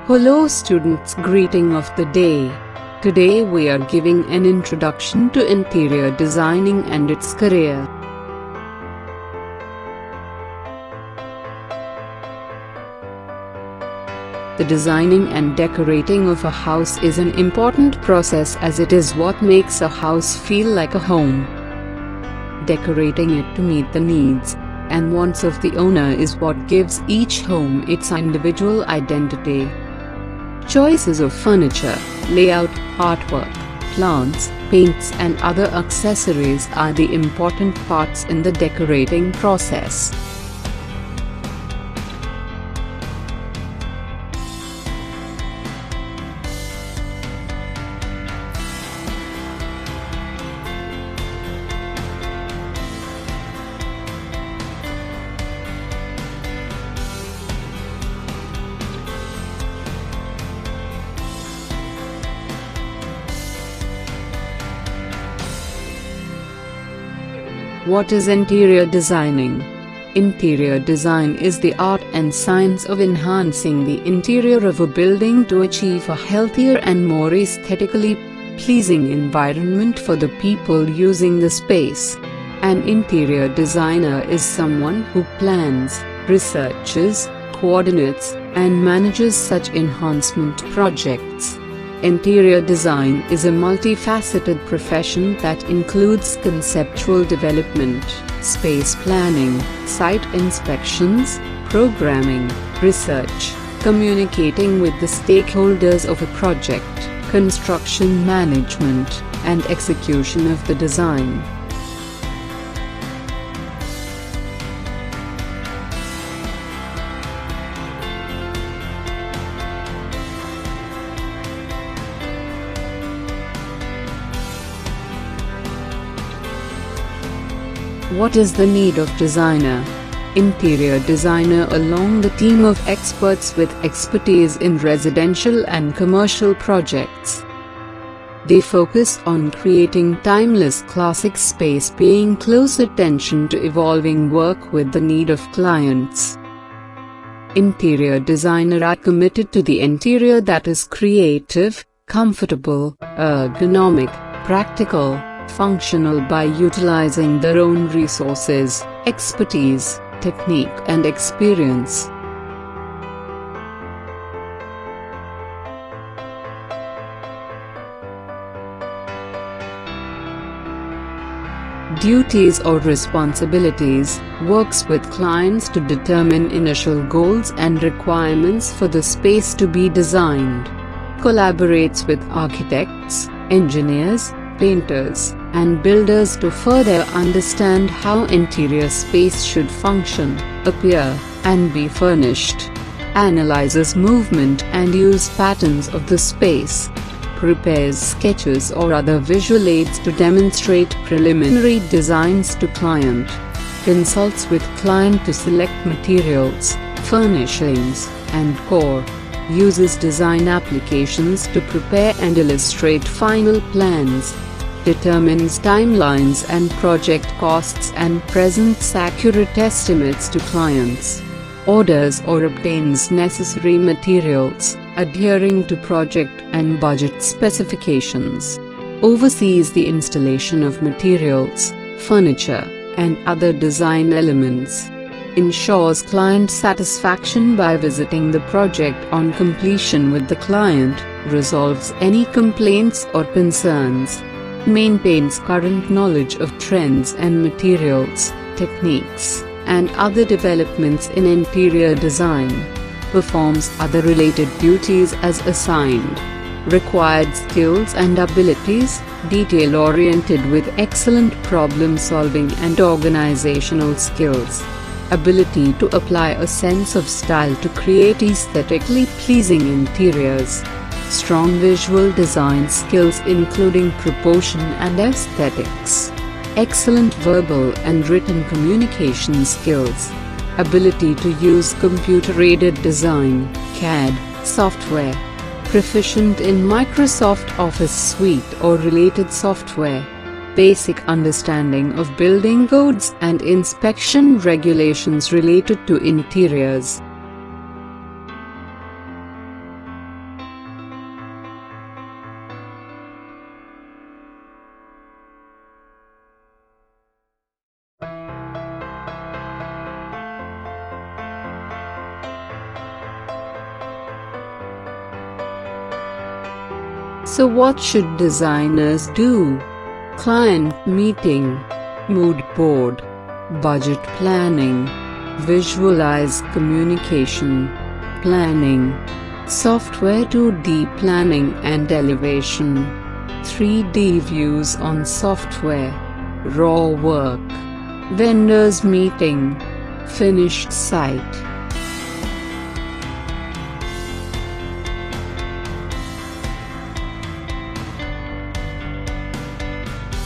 Hello students, greeting of the day. Today we are giving an introduction to interior designing and its career. The designing and decorating of a house is an important process as it is what makes a house feel like a home. Decorating it to meet the needs and wants of the owner is what gives each home its individual identity. Choices of furniture, layout, artwork, plants, paints and other accessories are the important parts in the decorating process. What is interior designing? Interior design is the art and science of enhancing the interior of a building to achieve a healthier and more aesthetically pleasing environment for the people using the space. An interior designer is someone who plans, researches, coordinates, and manages such enhancement projects. Interior design is a multifaceted profession that includes conceptual development, space planning, site inspections, programming, research, communicating with the stakeholders of a project, construction management, and execution of the design. What is the need of designer? Interior designer along the team of experts with expertise in residential and commercial projects. They focus on creating timeless classic space, paying close attention to evolving work with the need of clients. Interior designer are committed to the interior that is creative, comfortable, ergonomic, practical, functional by utilizing their own resources, expertise, technique and experience. Duties or responsibilities: works with clients to determine initial goals and requirements for the space to be designed. Collaborates with architects, engineers, painters, and builders to further understand how interior space should function, appear, and be furnished. Analyzes movement and use patterns of the space. Prepares sketches or other visual aids to demonstrate preliminary designs to client. Consults with client to select materials, furnishings, and core. Uses design applications to prepare and illustrate final plans. Determines timelines and project costs and presents accurate estimates to clients. Orders or obtains necessary materials, adhering to project and budget specifications. Oversees the installation of materials, furniture, and other design elements. Ensures client satisfaction by visiting the project on completion with the client, resolves any complaints or concerns. Maintains current knowledge of trends and materials, techniques, and other developments in interior design. Performs other related duties as assigned. Required skills and abilities: detail-oriented with excellent problem-solving and organizational skills. Ability to apply a sense of style to create aesthetically pleasing interiors. Strong visual design skills including proportion and aesthetics. Excellent verbal and written communication skills. Ability to use computer-aided design, CAD, software. Proficient in Microsoft Office Suite or related software. Basic understanding of building codes and inspection regulations related to interiors. So what should designers do? Client meeting, mood board, budget planning, visualize communication, planning, software 2D planning and elevation, 3D views on software, raw work, vendors meeting, finished site.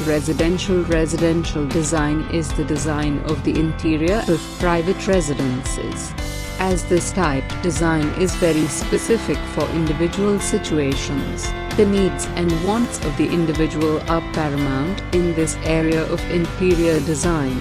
Residential design is the design of the interior of private residences. As this type design is very specific for individual situations, the needs and wants of the individual are paramount in this area of interior design.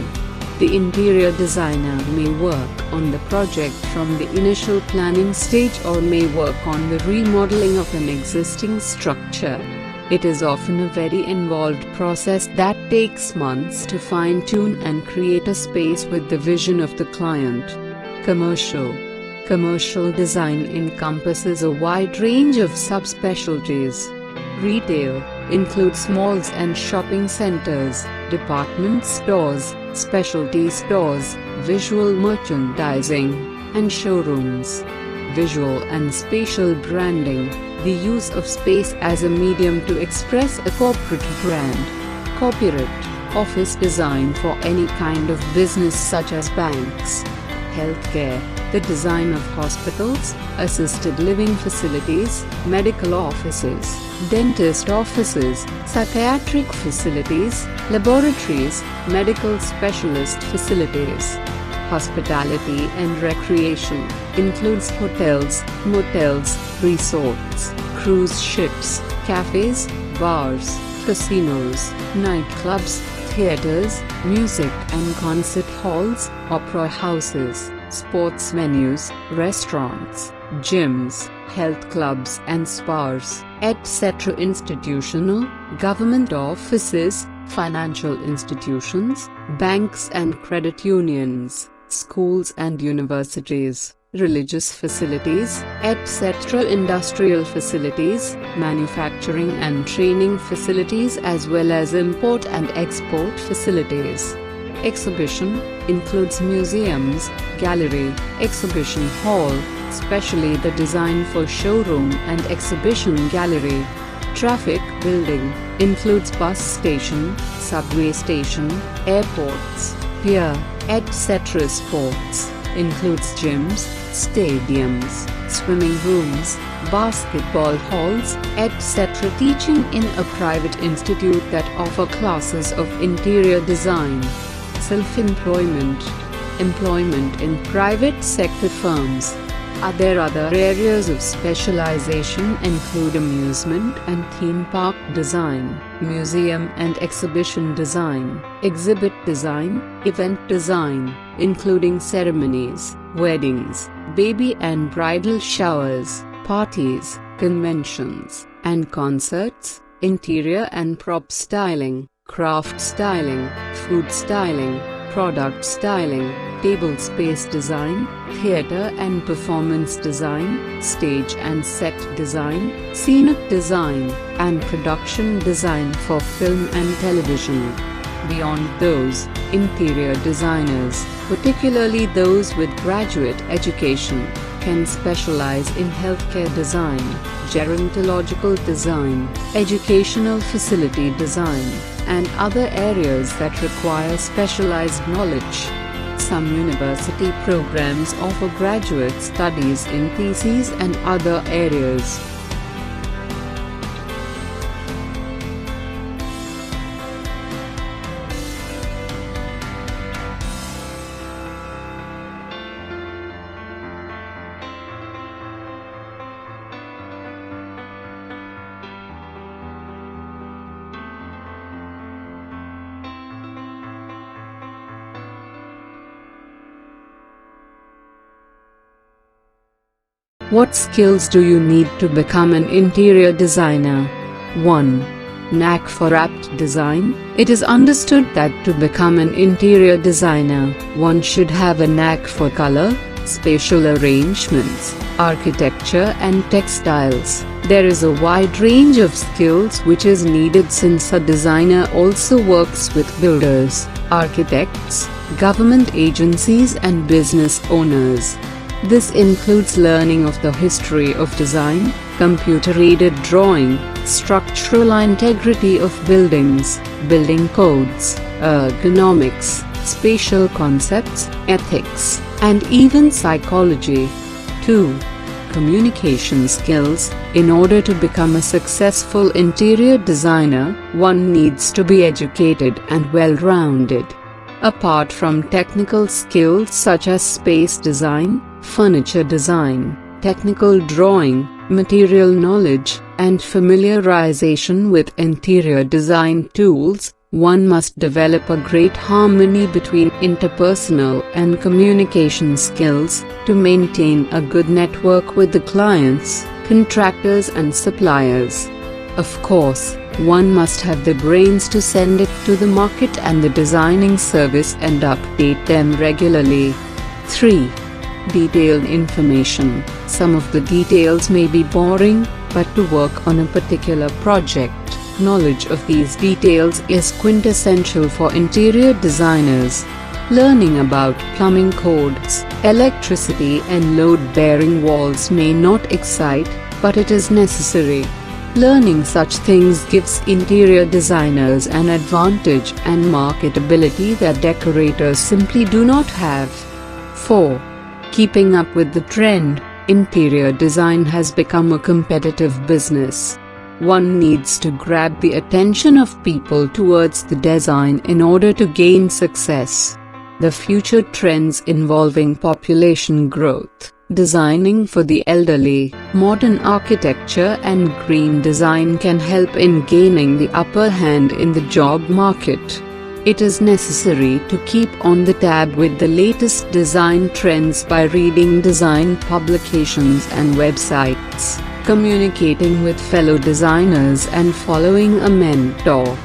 The interior designer may work on the project from the initial planning stage or may work on the remodeling of an existing structure. It is often a very involved process that takes months to fine-tune and create a space with the vision of the client. Commercial design encompasses a wide range of subspecialties. Retail includes malls and shopping centers, department stores, specialty stores, visual merchandising, and showrooms. Visual and spatial branding, the use of space as a medium to express a corporate brand. Corporate office design for any kind of business such as banks. Healthcare, the design of hospitals, assisted living facilities, medical offices, dentist offices, psychiatric facilities, laboratories, medical specialist facilities. Hospitality and recreation includes hotels, motels, resorts, cruise ships, cafes, bars, casinos, nightclubs, theaters, music and concert halls, opera houses, sports venues, restaurants, gyms, health clubs and spas, etc. Institutional, government offices, financial institutions, banks and credit unions, schools and universities, religious facilities, etc. Industrial facilities, manufacturing and training facilities as well as import and export facilities. Exhibition includes museums, gallery, exhibition hall, especially the design for showroom and exhibition gallery. Traffic building includes bus station, subway station, airports, pier, etc. Sports includes gyms, stadiums, swimming rooms, basketball halls, etc. Teaching in a private institute that offer classes of interior design. Self-employment, employment in private sector firms. Other areas of specialization include amusement and theme park design, museum and exhibition design, exhibit design, event design, including ceremonies, weddings, baby and bridal showers, parties, conventions, and concerts, interior and prop styling, craft styling, food styling, product styling, table space design, theater and performance design, stage and set design, scenic design, and production design for film and television. Beyond those, interior designers, particularly those with graduate education, can specialize in healthcare design, gerontological design, educational facility design, and other areas that require specialized knowledge. Some university programs offer graduate studies in theses and other areas. What skills do you need to become an interior designer? 1. Knack for apt design. It is understood that to become an interior designer, one should have a knack for color, spatial arrangements, architecture and textiles. There is a wide range of skills which is needed since a designer also works with builders, architects, government agencies and business owners. This includes learning of the history of design, computer-aided drawing, structural integrity of buildings, building codes, ergonomics, spatial concepts, ethics, and even psychology. 2. Communication skills. In order to become a successful interior designer, one needs to be educated and well-rounded. Apart from technical skills such as space design, furniture design, technical drawing, material knowledge, and familiarization with interior design tools, one must develop a great harmony between interpersonal and communication skills to maintain a good network with the clients, contractors and suppliers. Of course, one must have the brains to send it to the market and the designing service and update them regularly. 3. Detailed information. Some of the details may be boring, but to work on a particular project, knowledge of these details is quintessential for interior designers. Learning about plumbing codes, electricity and load-bearing walls may not excite, but it is necessary. Learning such things gives interior designers an advantage and marketability that decorators simply do not have. 4. Keeping up with the trend. Interior design has become a competitive business. One needs to grab the attention of people towards the design in order to gain success. The future trends involving population growth, designing for the elderly, modern architecture and green design can help in gaining the upper hand in the job market. It is necessary to keep on the tab with the latest design trends by reading design publications and websites, communicating with fellow designers and following a mentor.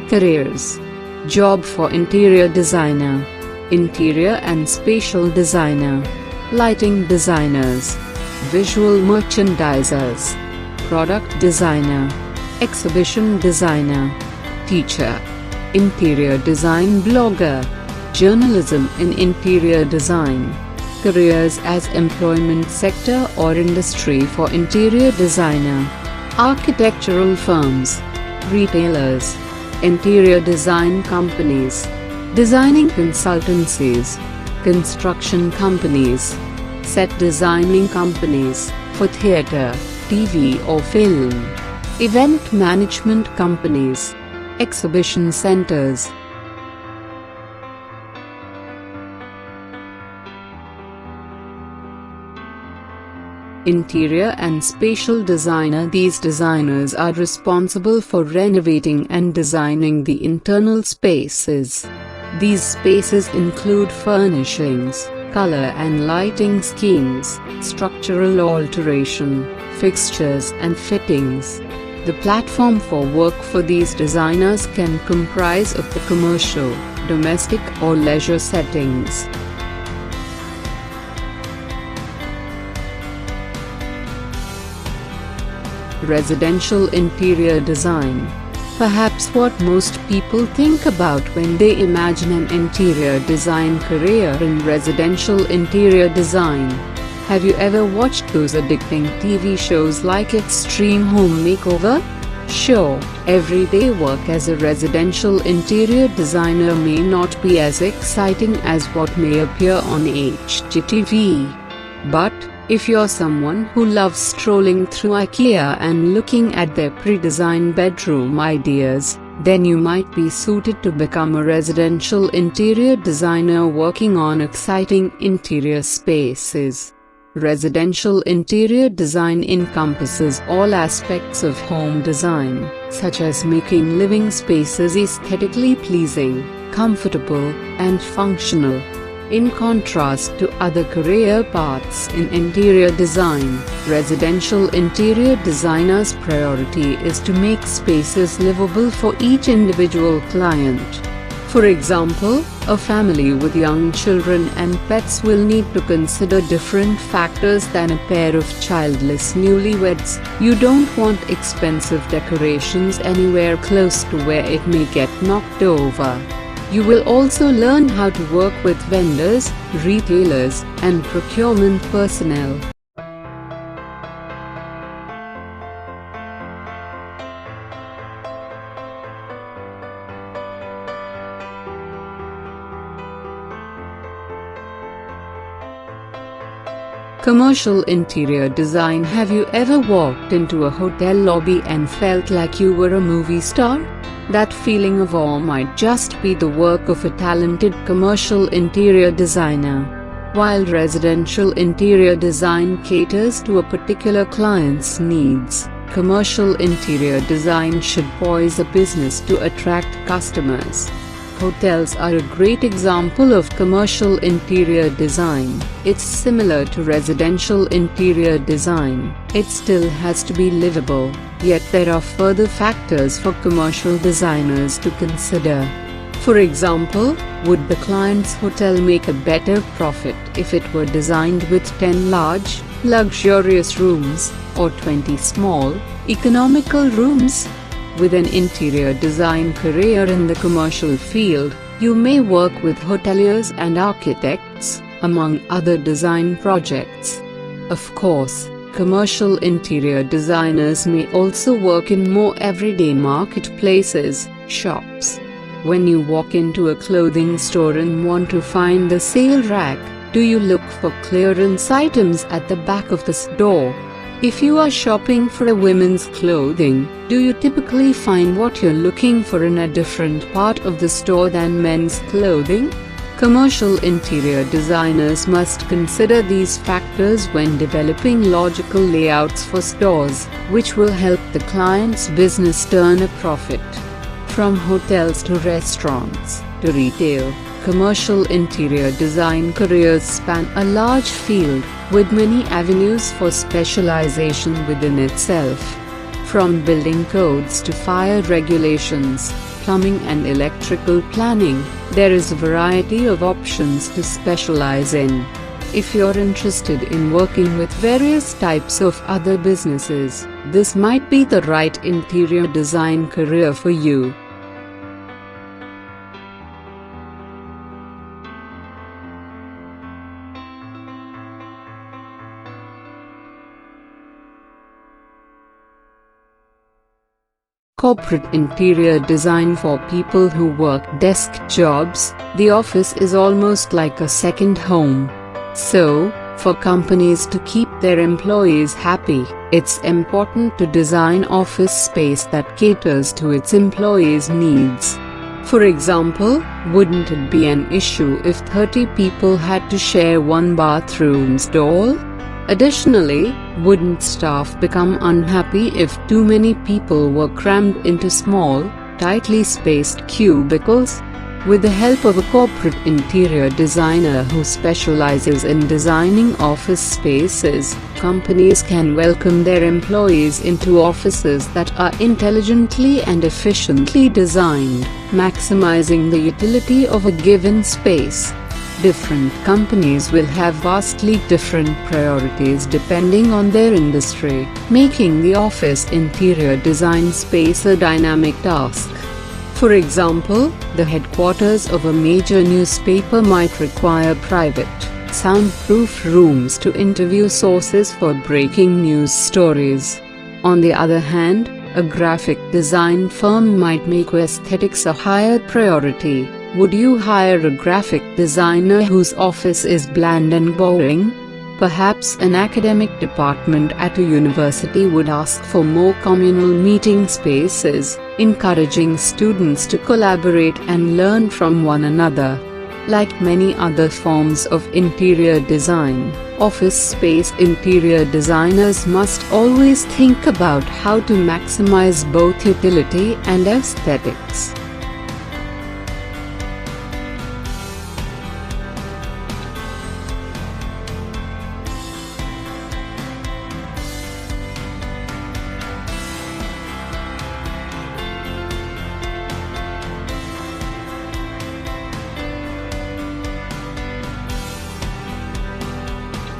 Careers. Job for interior designer, interior and spatial designer, lighting designers, visual merchandisers, product designer, exhibition designer, teacher, interior design blogger, journalism in interior design, careers as employment sector or industry for interior designer, architectural firms, retailers, interior design companies, designing consultancies, construction companies, set designing companies for theatre, TV or film, event management companies, exhibition centers. Interior and spatial designer. These designers are responsible for renovating and designing the internal spaces. These spaces include furnishings, color and lighting schemes, structural alteration, fixtures and fittings. The platform for work for these designers can comprise of the commercial, domestic or leisure settings. Residential interior design. Perhaps what most people think about when they imagine an interior design career in residential interior design. Have you ever watched those addicting TV shows like Extreme Home Makeover? Sure, everyday work as a residential interior designer may not be as exciting as what may appear on HGTV. But, if you're someone who loves strolling through IKEA and looking at their pre-designed bedroom ideas, then you might be suited to become a residential interior designer working on exciting interior spaces. Residential interior design encompasses all aspects of home design, such as making living spaces aesthetically pleasing, comfortable, and functional. In contrast to other career paths in interior design, residential interior designers' priority is to make spaces livable for each individual client. For example, a family with young children and pets will need to consider different factors than a pair of childless newlyweds. You don't want expensive decorations anywhere close to where it may get knocked over. You will also learn how to work with vendors, retailers, and procurement personnel. Commercial interior design. Have you ever walked into a hotel lobby and felt like you were a movie star? That feeling of awe might just be the work of a talented commercial interior designer. While residential interior design caters to a particular client's needs, commercial interior design should poise a business to attract customers. Hotels are a great example of commercial interior design. It's similar to residential interior design. It still has to be livable, yet there are further factors for commercial designers to consider. For example, would the client's hotel make a better profit if it were designed with 10 large, luxurious rooms, or 20 small, economical rooms? With an interior design career in the commercial field, you may work with hoteliers and architects, among other design projects. Of course, commercial interior designers may also work in more everyday marketplaces, shops. When you walk into a clothing store and want to find the sale rack, do you look for clearance items at the back of the store? If you are shopping for a women's clothing, do you typically find what you're looking for in a different part of the store than men's clothing? Commercial interior designers must consider these factors when developing logical layouts for stores, which will help the client's business turn a profit. From hotels to restaurants to retail, commercial interior design careers span a large field, with many avenues for specialization within itself. From building codes to fire regulations, plumbing and electrical planning, there is a variety of options to specialize in. If you're interested in working with various types of other businesses, this might be the right interior design career for you. Corporate interior design. For people who work desk jobs, the office is almost like a second home. So, for companies to keep their employees happy, it's important to design office space that caters to its employees' needs. For example, wouldn't it be an issue if 30 people had to share one bathroom stall? Additionally, wouldn't staff become unhappy if too many people were crammed into small, tightly spaced cubicles? With the help of a corporate interior designer who specializes in designing office spaces, companies can welcome their employees into offices that are intelligently and efficiently designed, maximizing the utility of a given space. Different companies will have vastly different priorities depending on their industry, making the office interior design space a dynamic task. For example, the headquarters of a major newspaper might require private, soundproof rooms to interview sources for breaking news stories. On the other hand, A graphic design firm might make aesthetics a higher priority. Would you hire a graphic designer whose office is bland and boring? Perhaps an academic department at a university would ask for more communal meeting spaces, encouraging students to collaborate and learn from one another. Like many other forms of interior design, office space interior designers must always think about how to maximize both utility and aesthetics.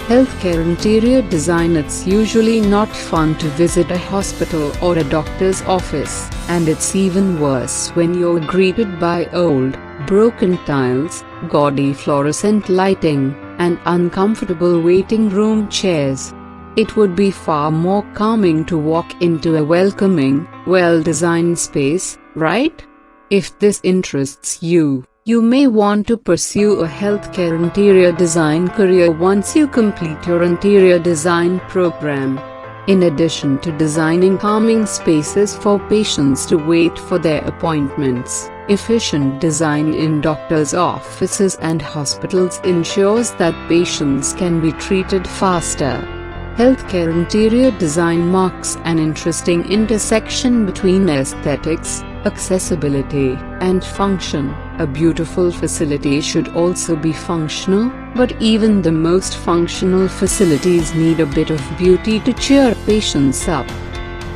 Healthcare interior design. It's usually not fun to visit a hospital or a doctor's office, and it's even worse when you're greeted by old, broken tiles, gaudy fluorescent lighting, and uncomfortable waiting room chairs. It would be far more calming to walk into a welcoming, well-designed space, right? If this interests you, you may want to pursue a healthcare interior design career once you complete your interior design program. In addition to designing calming spaces for patients to wait for their appointments, efficient design in doctors' offices and hospitals ensures that patients can be treated faster. Healthcare interior design marks an interesting intersection between aesthetics, accessibility, and function. A beautiful facility should also be functional, but even the most functional facilities need a bit of beauty to cheer patients up.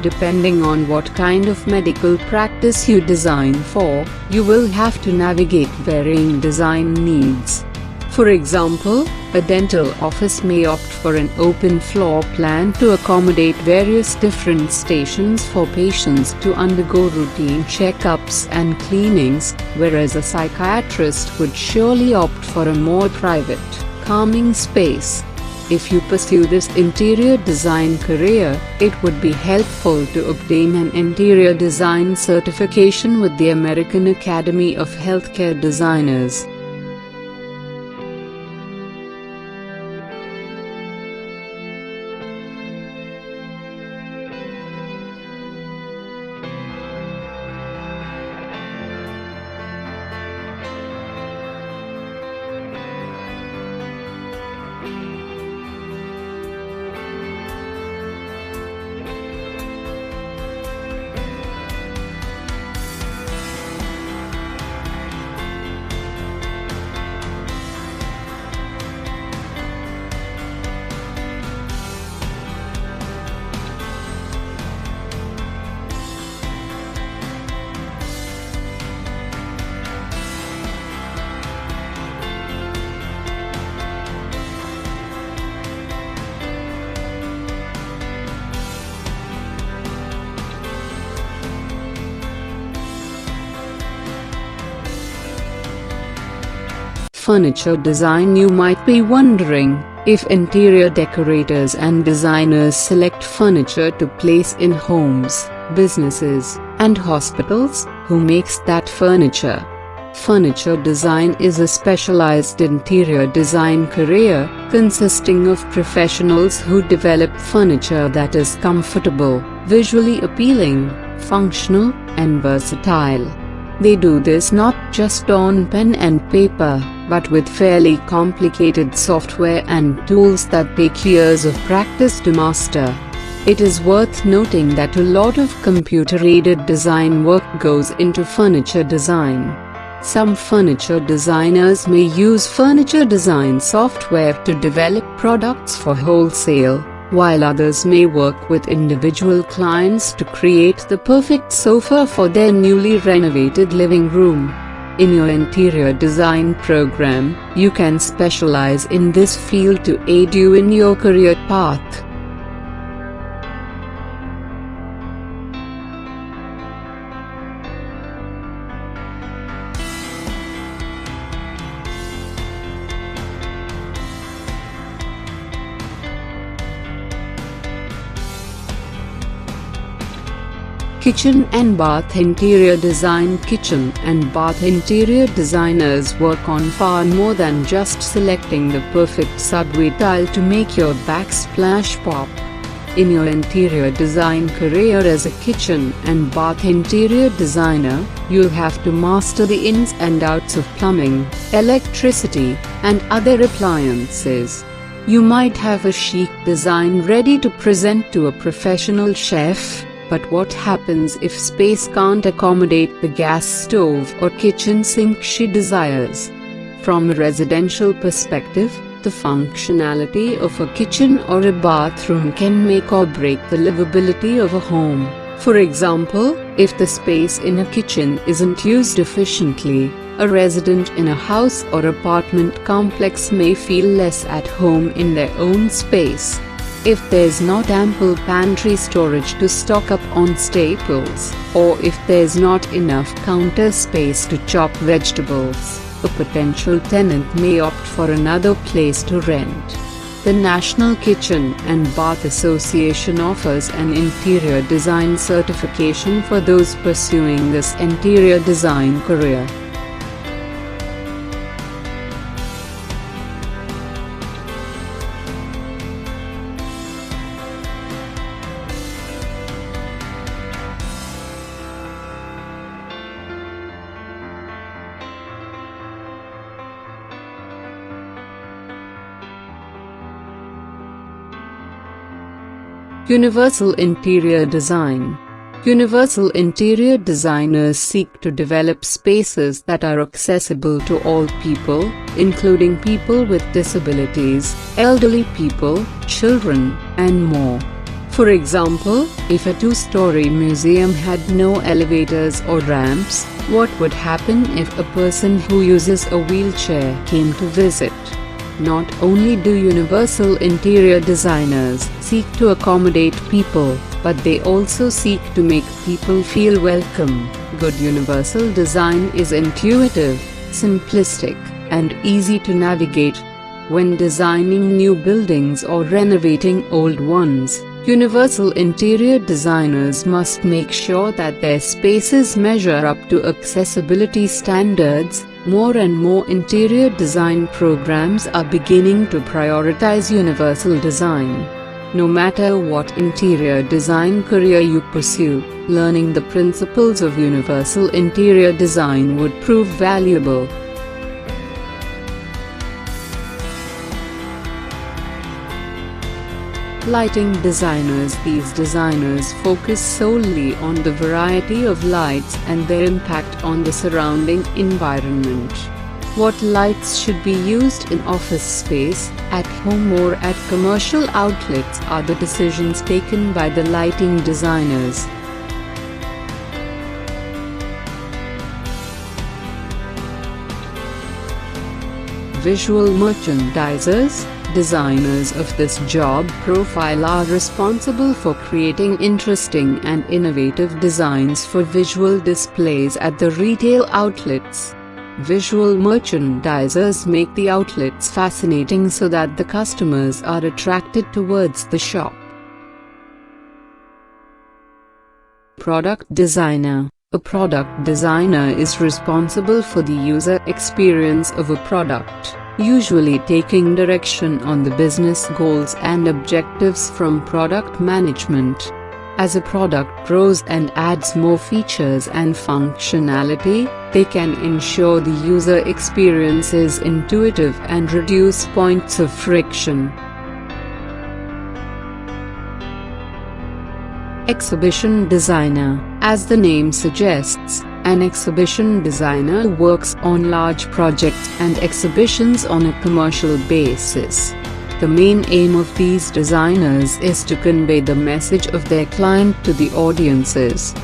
Depending on what kind of medical practice you design for, you will have to navigate varying design needs. For example, a dental office may opt for an open floor plan to accommodate various different stations for patients to undergo routine checkups and cleanings, whereas a psychiatrist would surely opt for a more private, calming space. If you pursue this interior design career, it would be helpful to obtain an interior design certification with the American Academy of Healthcare Designers. Furniture design. You might be wondering, if interior decorators and designers select furniture to place in homes, businesses, and hospitals, who makes that furniture? Furniture design is a specialized interior design career, consisting of professionals who develop furniture that is comfortable, visually appealing, functional, and versatile. They do this not just on pen and paper, but with fairly complicated software and tools that take years of practice to master. It is worth noting that a lot of computer-aided design work goes into furniture design. Some furniture designers may use furniture design software to develop products for wholesale, while others may work with individual clients to create the perfect sofa for their newly renovated living room. In your interior design program, you can specialize in this field to aid you in your career path. Kitchen and bath interior design. Kitchen and bath interior designers work on far more than just selecting the perfect subway tile to make your backsplash pop. In your interior design career as a kitchen and bath interior designer, you'll have to master the ins and outs of plumbing, electricity, and other appliances. You might have a chic design ready to present to a professional chef, but what happens if space can't accommodate the gas stove or kitchen sink she desires? From a residential perspective, the functionality of a kitchen or a bathroom can make or break the livability of a home. For example, if the space in a kitchen isn't used efficiently, a resident in a house or apartment complex may feel less at home in their own space. If there's not ample pantry storage to stock up on staples, or if there's not enough counter space to chop vegetables, a potential tenant may opt for another place to rent. The National Kitchen and Bath Association offers an interior design certification for those pursuing this interior design career. Universal interior design. Universal interior designers seek to develop spaces that are accessible to all people, including people with disabilities, elderly people, children, and more. For example, if a two-story museum had no elevators or ramps, what would happen if a person who uses a wheelchair came to visit? Not only do universal interior designers seek to accommodate people, but they also seek to make people feel welcome. Good universal design is intuitive, simplistic, and easy to navigate. When designing new buildings or renovating old ones, universal interior designers must make sure that their spaces measure up to accessibility standards. More and more interior design programs are beginning to prioritize universal design. No matter what interior design career you pursue, learning the principles of universal interior design would prove valuable. Lighting designers. These designers focus solely on the variety of lights and their impact on the surrounding environment. What lights should be used in office space, at home or at commercial outlets are the decisions taken by the lighting designers. Visual merchandisers. Designers of this job profile are responsible for creating interesting and innovative designs for visual displays at the retail outlets. Visual merchandisers make the outlets fascinating so that the customers are attracted towards the shop. Product designer. A product designer is responsible for the user experience of a product, usually taking direction on the business goals and objectives from product management. As a product grows and adds more features and functionality, they can ensure the user experience is intuitive and reduce points of friction. Exhibition designer. As the name suggests, an exhibition designer works on large projects and exhibitions on a commercial basis. The main aim of these designers is to convey the message of their client to the audiences.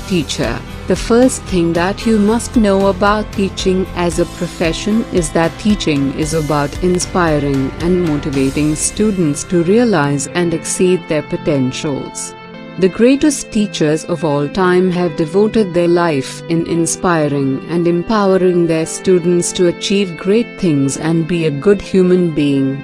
Teacher. The first thing that you must know about teaching as a profession is that teaching is about inspiring and motivating students to realize and exceed their potentials. The greatest teachers of all time have devoted their life in inspiring and empowering their students to achieve great things and be a good human being.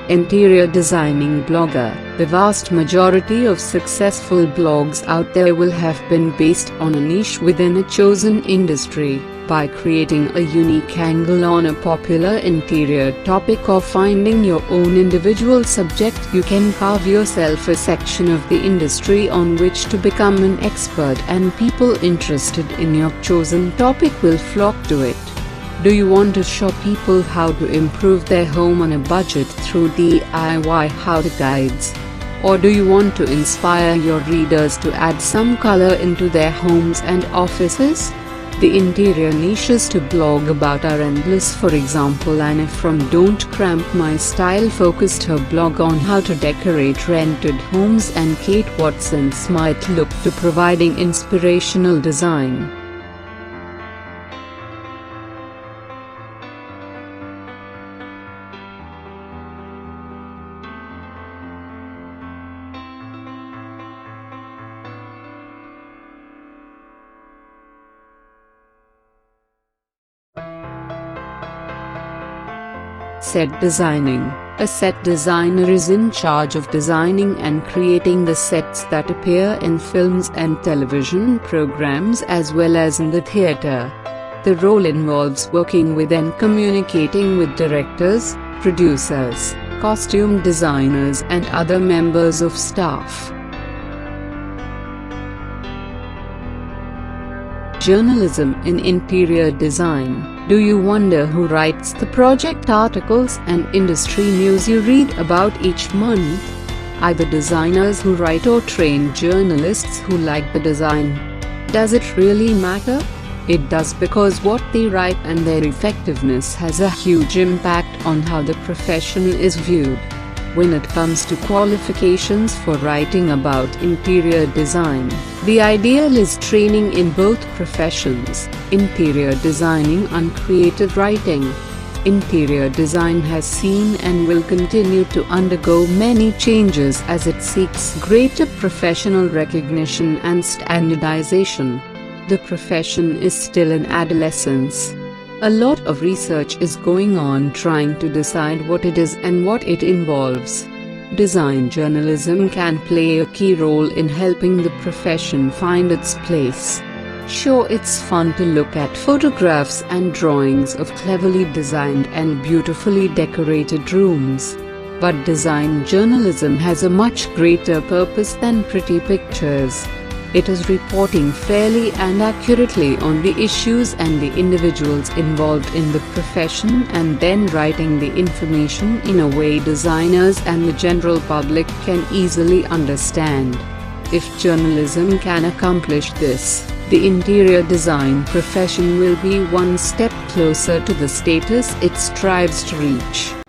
Interior designing blogger. The vast majority of successful blogs out there will have been based on a niche within a chosen industry. By creating a unique angle on a popular interior topic or finding your own individual subject, you can carve yourself a section of the industry on which to become an expert, and people interested in your chosen topic will flock to it. Do you want to show people how to improve their home on a budget through DIY how-to guides? Or do you want to inspire your readers to add some color into their homes and offices? The interior niches to blog about are endless. For example, Anna from Don't Cramp My Style focused her blog on how to decorate rented homes, and Kate Watson's might look to providing inspirational design. Set designing. A set designer is in charge of designing and creating the sets that appear in films and television programs as well as in the theater. The role involves working with and communicating with directors, producers, costume designers and other members of staff. Journalism in interior design. Do you wonder who writes the project articles and industry news you read about each month? Either designers who write or trained journalists who like the design. Does it really matter? It does, because what they write and their effectiveness has a huge impact on how the profession is viewed. When it comes to qualifications for writing about interior design, the ideal is training in both professions, interior designing and creative writing. Interior design has seen and will continue to undergo many changes as it seeks greater professional recognition and standardization. The profession is still in adolescence. A lot of research is going on trying to decide what it is and what it involves. Design journalism can play a key role in helping the profession find its place. Sure, it's fun to look at photographs and drawings of cleverly designed and beautifully decorated rooms. But design journalism has a much greater purpose than pretty pictures. It is reporting fairly and accurately on the issues and the individuals involved in the profession, and then writing the information in a way designers and the general public can easily understand. If journalism can accomplish this, the interior design profession will be one step closer to the status it strives to reach.